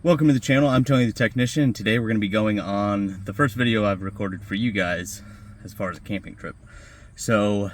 Welcome to the channel. I'm Tony the Technician, and today we're going to be going on the first video I've recorded for you guys as far as a camping trip. So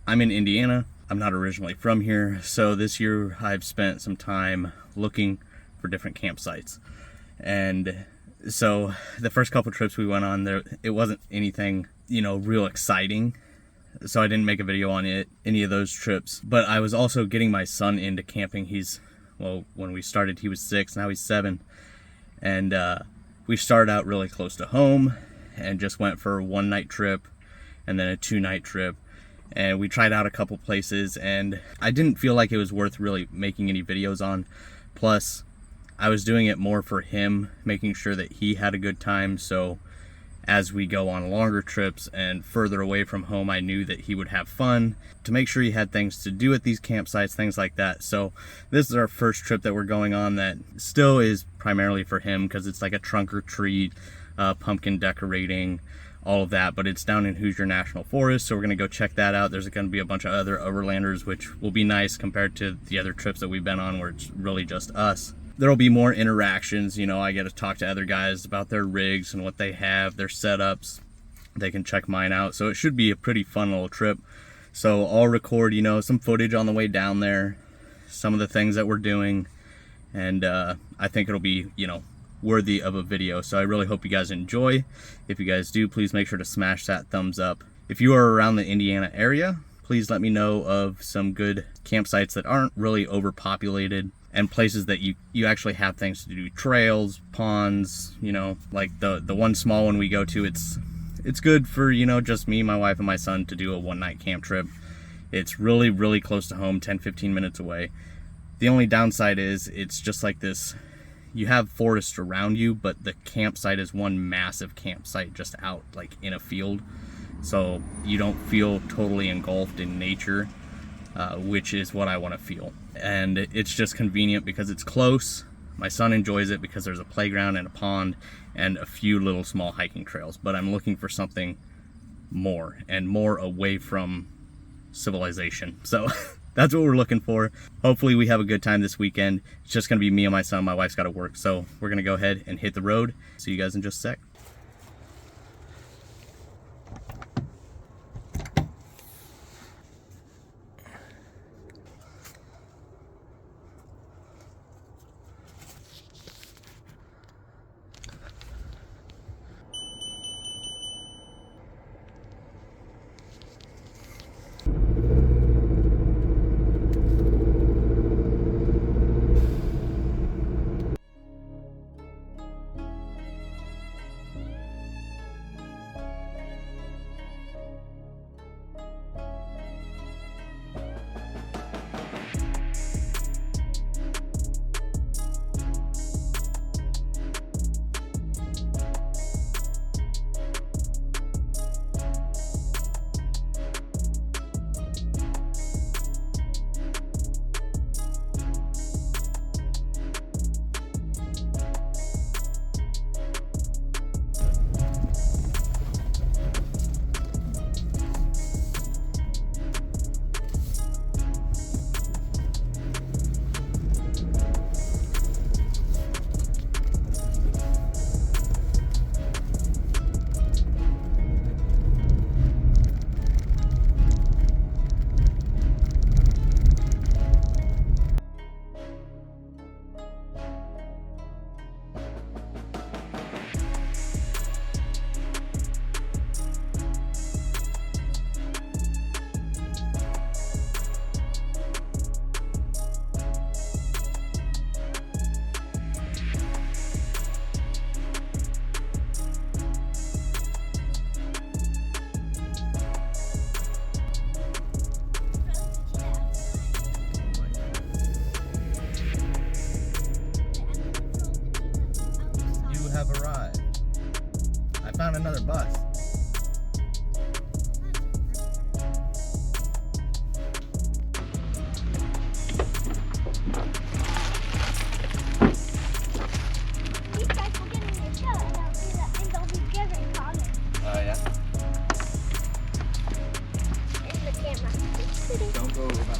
I'm in Indiana. I'm not originally from here, so this year I've spent some time looking for different campsites. And so the first couple trips we went on there, it wasn't anything, real exciting. So I didn't make a video on any of those trips. But I was also getting my son into camping. Well, when we started, he was 6, now he's 7. And we started out really close to home and just went for a 1-night trip and then a 2-night trip. And we tried out a couple places, and I didn't feel like it was worth really making any videos on. Plus, I was doing it more for him, making sure that he had a good time. So as we go on longer trips and further away from home, I knew that he would have fun, to make sure he had things to do at these campsites, things like that. So this is our first trip that we're going on that still is primarily for him, because it's like a trunk or treat, pumpkin decorating, all of that. But it's down in Hoosier National Forest, so we're going to go check that out. There's going to be a bunch of other overlanders, which will be nice compared to the other trips that we've been on where it's really just us. There'll be more interactions. I get to talk to other guys about their rigs and what they have, their setups. They can check mine out. So it should be a pretty fun little trip. So I'll record, some footage on the way down there, some of the things that we're doing. And I think it'll be, worthy of a video. So I really hope you guys enjoy. If you guys do, please make sure to smash that thumbs up. If you are around the Indiana area, please let me know of some good campsites that aren't really overpopulated, and places that you actually have things to do, trails, ponds, like the one small one we go to, it's good for, just me, my wife, and my son to do a 1-night camp trip. It's really, really close to home, 10-15 minutes away. The only downside is it's just like this, you have forest around you, but the campsite is one massive campsite just out like in a field. So you don't feel totally engulfed in nature, which is what I want to feel. And it's just convenient because it's close. My son enjoys it because there's a playground and a pond and a few little small hiking trails. But I'm looking for something more away from civilization. So that's what we're looking for. Hopefully we have a good time this weekend. It's just going to be me and my son. My wife's got to work. So we're going to go ahead and hit the road. See you guys in just a sec. Have arrived. I found another bus. These guys will get in your shell and they'll be very calling. Oh yeah? In the camera. Don't go about.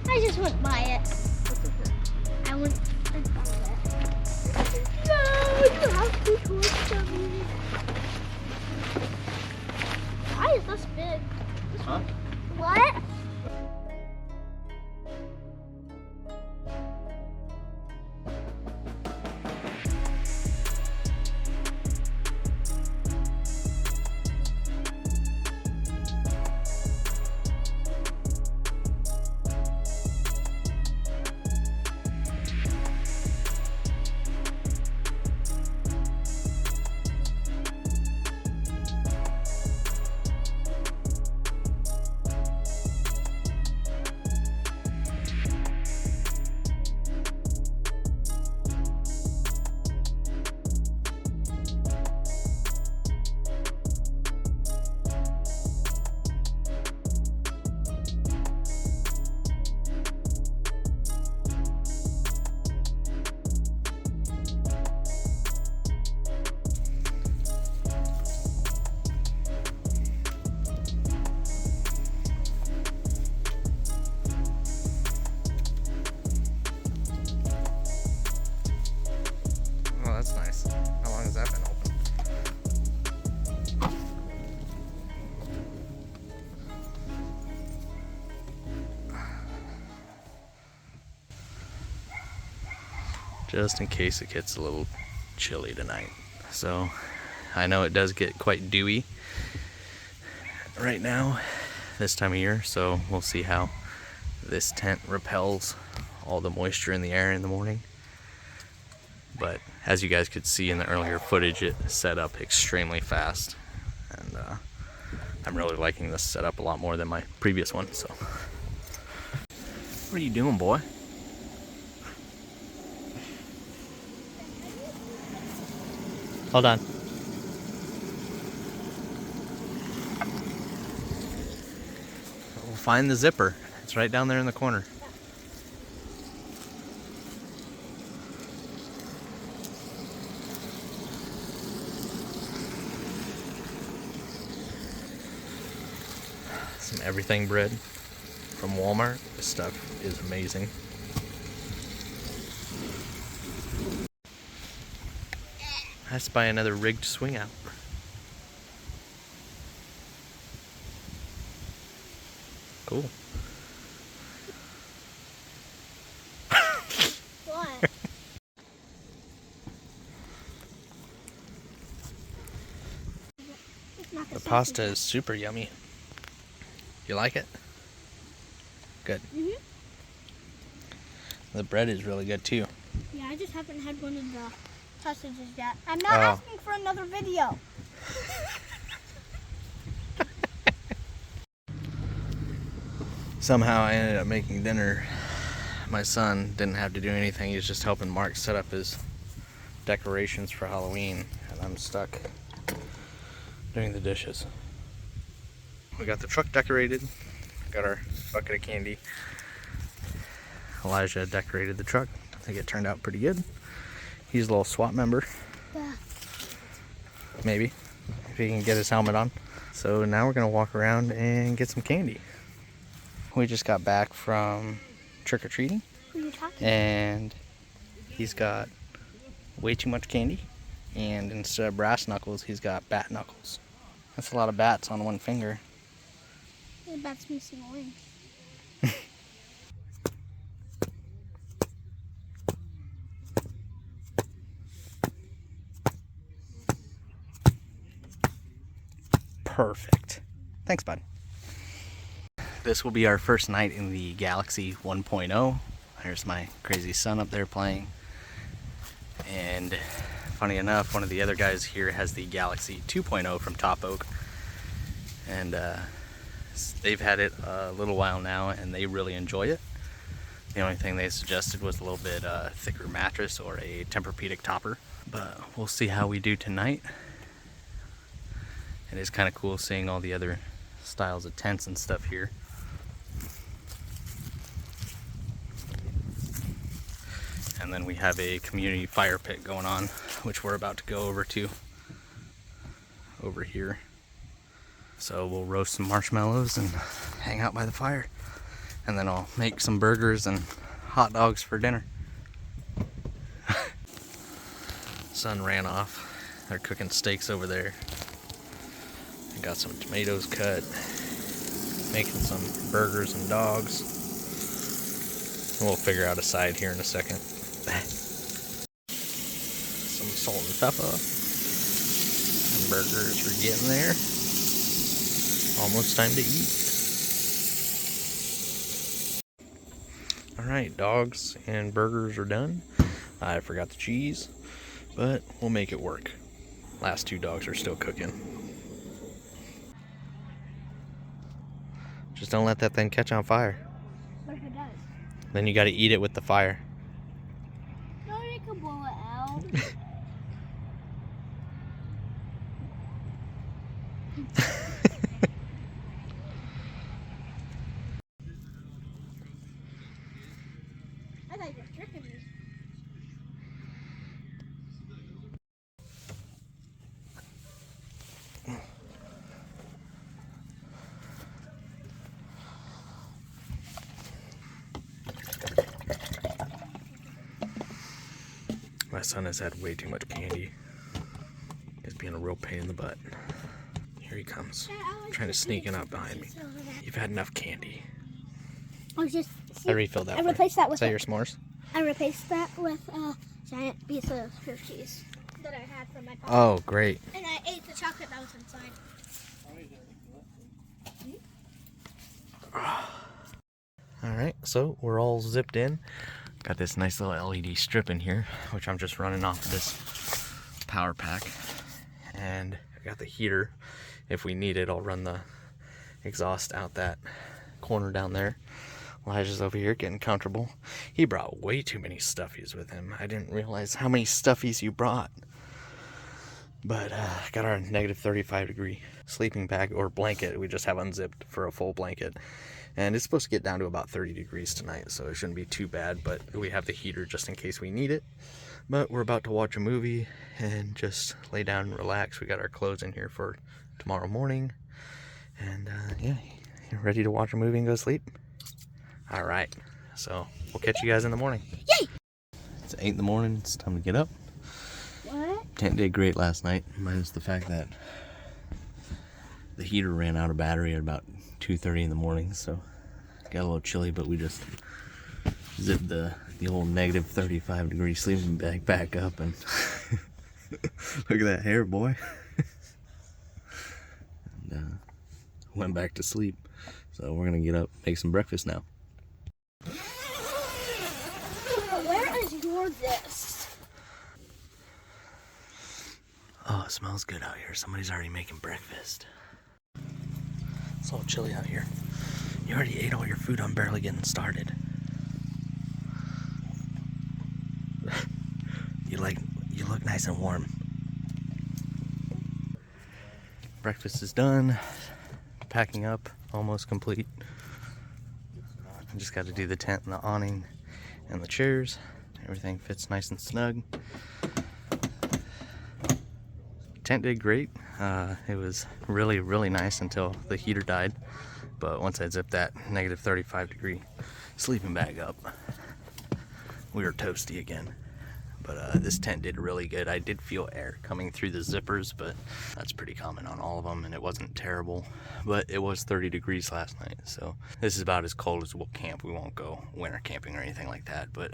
I just went by. buy it. What's it for? I want to buy it. No, you have two toys for me. Why is this big? Huh? What? Oh, that's nice. How long has that been open? Just in case it gets a little chilly tonight. So I know it does get quite dewy right now this time of year, so we'll see how this tent repels all the moisture in the air in the morning. But as you guys could see in the earlier footage, it set up extremely fast, and I'm really liking this setup a lot more than my previous one. So what are you doing, boy? Hold on. We'll find the zipper. It's right down there in the corner. Some everything bread from Walmart. This stuff is amazing. Has to buy another rigged swing out. Cool. What? It's not The pasta is super yummy. You like it? Good. Mhm. The bread is really good too. Yeah, I just haven't had one of the sausages yet. I'm not Oh. asking for another video. Somehow I ended up making dinner. My son didn't have to do anything. He was just helping Mark set up his decorations for Halloween, and I'm stuck doing the dishes. We got the truck decorated. Got our bucket of candy. Elijah decorated the truck. I think it turned out pretty good. He's a little SWAT member. Yeah. Maybe, if he can get his helmet on. So now we're gonna walk around and get some candy. We just got back from trick-or-treating, Who are you talking and he's got way too much candy, and instead of brass knuckles, he's got bat knuckles. That's a lot of bats on one finger. to? The bat's missing a wing. Perfect. Thanks, bud. This will be our first night in the Galaxy 1.0. There's my crazy son up there playing. And funny enough, one of the other guys here has the Galaxy 2.0 from TopOak. And they've had it a little while now, and they really enjoy it. The only thing they suggested was a little bit thicker mattress or a Tempur-Pedic topper. But we'll see how we do tonight. It is kind of cool seeing all the other styles of tents and stuff here. And then we have a community fire pit going on, which we're about to go over to over here. So we'll roast some marshmallows and hang out by the fire. And then I'll make some burgers and hot dogs for dinner. Son ran off. They're cooking steaks over there. I got some tomatoes cut. Making some burgers and dogs. And we'll figure out a side here in a second. Some salt and pepper. And burgers are getting there. Almost time to eat. Alright, dogs and burgers are done. I forgot the cheese, but we'll make it work. Last two dogs are still cooking. Just don't let that thing catch on fire. What if it does? Then you gotta eat it with the fire. No, you can blow it out. I thought you were tricking me. My son has had way too much candy. He's being a real pain in the butt. Here he comes, trying to sneak in out behind me. You've had enough candy. I was just. I refilled that. I replaced that with. Is that your s'mores? I replaced that with a giant piece of Hershey's that I had from my papa. Oh, great. And I ate the chocolate that was inside. Alright, so we're all zipped in. Got this nice little LED strip in here, which I'm just running off of this power pack. And I got the heater. If we need it, I'll run the exhaust out that corner down there. Elijah's over here getting comfortable. He brought way too many stuffies with him. I didn't realize how many stuffies you brought. But got our negative 35 degree sleeping bag or blanket. We just have unzipped for a full blanket. And it's supposed to get down to about 30 degrees tonight, so it shouldn't be too bad. But we have the heater just in case we need it. But we're about to watch a movie and just lay down and relax. We got our clothes in here for tomorrow morning. And yeah, you ready to watch a movie and go to sleep? All right, so we'll catch you guys in the morning. Yay! It's 8 in the morning. It's time to get up. What? Tent did great last night, minus the fact that the heater ran out of battery at about 2:30 in the morning, so it got a little chilly, but we just zipped the old negative 35 degree sleeping bag back up and look at that hair, boy. And went back to sleep. So we're gonna get up, make some breakfast now. Where is your this? Oh, it smells good out here. Somebody's already making breakfast. It's all chilly out here. You already ate all your food. I'm barely getting started. You look nice and warm. Breakfast is done. Packing up, almost complete. I just got to do the tent and the awning and the chairs. Everything fits nice and snug. Tent did great. It was really, really nice until the heater died. But once I zipped that negative 35 degree sleeping bag up, we were toasty again. But this tent did really good. I did feel air coming through the zippers, but that's pretty common on all of them, and it wasn't terrible. But it was 30 degrees last night, so this is about as cold as we'll camp. We won't go winter camping or anything like that, but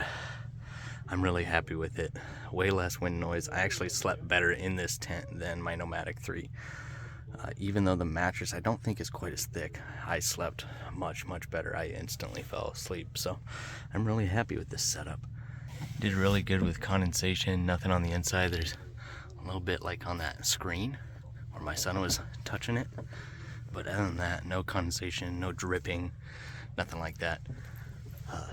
I'm really happy with it. Way less wind noise. I actually slept better in this tent than my Nomadic 3. Even though the mattress I don't think is quite as thick, I slept much, much better. I instantly fell asleep, so I'm really happy with this setup. Did really good with condensation, nothing on the inside. There's a little bit like on that screen where my son was touching it. But other than that, no condensation, no dripping, nothing like that.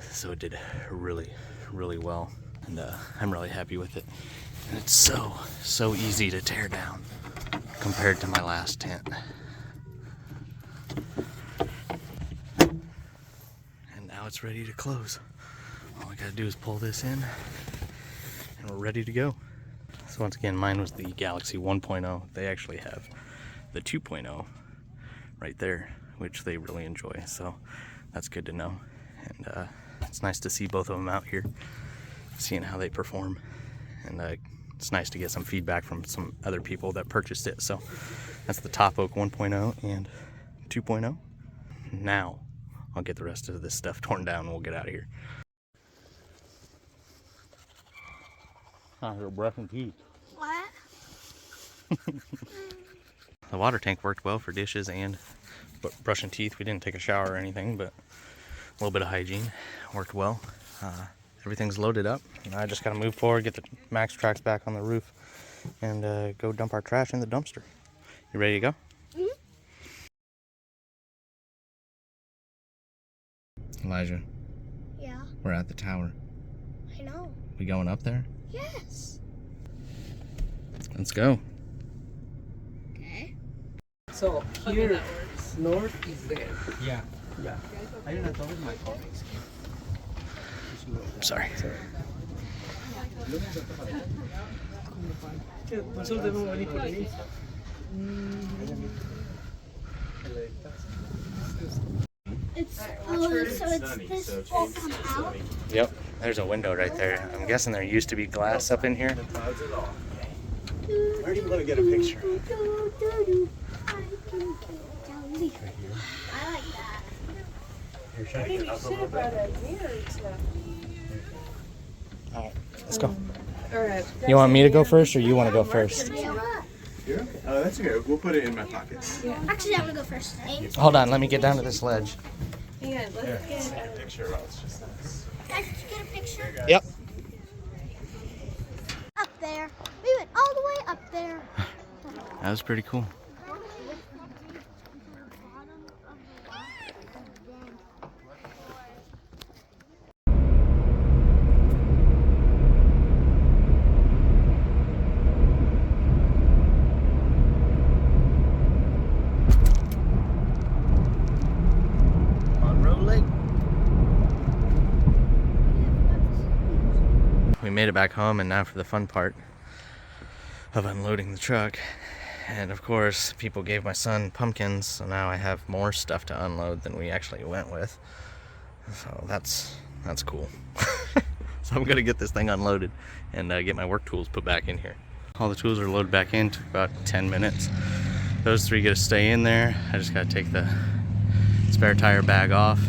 So it did really, really well. And I'm really happy with it. And it's so easy to tear down compared to my last tent. And now it's ready to close. All we gotta do is pull this in and we're ready to go. So once again, mine was the Galaxy 1.0. They actually have the 2.0 right there, which they really enjoy. So that's good to know. And it's nice to see both of them out here, seeing how they perform. And it's nice to get some feedback from some other people that purchased it. So that's the TopOak 1.0 and 2.0. Now I'll get the rest of this stuff torn down and we'll get out of here. I hear brushing teeth. What? The water tank worked well for dishes and brushing teeth. We didn't take a shower or anything, but a little bit of hygiene worked well. Everything's loaded up. Now I just gotta move forward, get the Max Tracks back on the roof, and go dump our trash in the dumpster. You ready to go? Mm-hmm. Elijah, Yeah, we're at the tower. I know. We going up there? Yes. Let's go. Okay. So here, north is there. Yeah. Yeah. Ayun na to my colleagues. Sorry. It's so it's this all come out. Yep, there's a window right there. I'm guessing there used to be glass up in here. Where do you want to get a picture? I like that. Alright, let's go. Alright. You want me to go first or you want to go first? Here? Oh, that's okay. We'll put it in my pocket. Actually, I'm gonna go first. Hold on, let me get down to this ledge. Yeah, let's get A picture of us, just nice. Guys, did you get a picture? Yep. Up there. We went all the way up there. That was pretty cool. We made it back home, and now for the fun part of unloading the truck. And of course, people gave my son pumpkins, so now I have more stuff to unload than we actually went with. So that's cool. So I'm gonna get this thing unloaded and get my work tools put back in here. All the tools are loaded back in, took about 10 minutes. Those three get to stay in there. I just gotta take the spare tire bag off,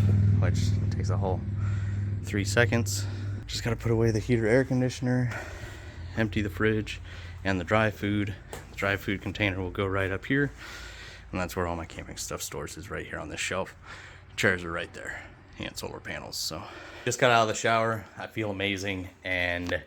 which takes a whole 3 seconds. Just gotta put away the heater, air conditioner, empty the fridge, and the dry food. The dry food container will go right up here, and that's where all my camping stuff stores, is right here on this shelf. Chairs are right there, and solar panels. So just got out of the shower. I feel amazing, and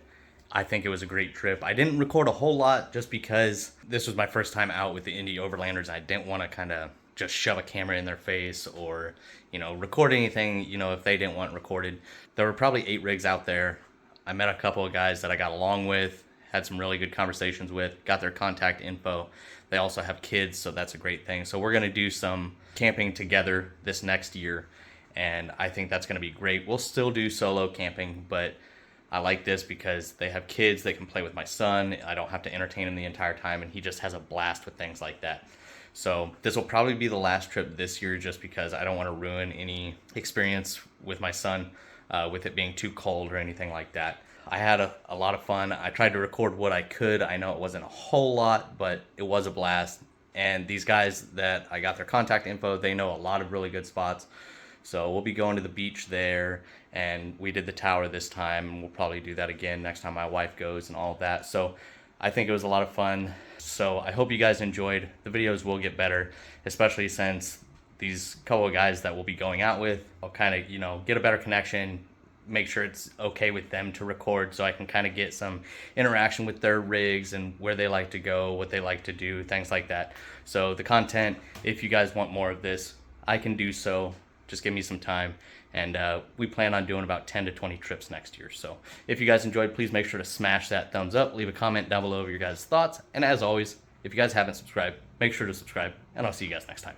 I think it was a great trip. I didn't record a whole lot just because this was my first time out with the Indy Overlanders. I didn't want to kind of just shove a camera in their face or, you know, record anything, you know, if they didn't want recorded. There were probably 8 rigs out there. I met a couple of guys that I got along with, had some really good conversations with, got their contact info. They also have kids, so that's a great thing. So we're gonna do some camping together this next year, and I think that's gonna be great. We'll still do solo camping, but I like this because they have kids, they can play with my son. I don't have to entertain him the entire time, and he just has a blast with things like that. So this will probably be the last trip this year, just because I don't want to ruin any experience with my son with it being too cold or anything like that. I had a lot of fun. I tried to record what I could. I know it wasn't a whole lot, but it was a blast. And these guys that I got their contact info, they know a lot of really good spots. So we'll be going to the beach there, and we did the tower this time, and we'll probably do that again next time my wife goes and all of that. So I think it was a lot of fun. So I hope you guys enjoyed. The videos will get better, especially since these couple of guys that we'll be going out with, I'll kind of, you know, get a better connection, make sure it's okay with them to record, so I can kind of get some interaction with their rigs and where they like to go, what they like to do, things like that. So the content, if you guys want more of this, I can do so. Just give me some time, and we plan on doing about 10 to 20 trips next year. So if you guys enjoyed, please make sure to smash that thumbs up, leave a comment down below of your guys' thoughts, and as always, if you guys haven't subscribed, make sure to subscribe, and I'll see you guys next time.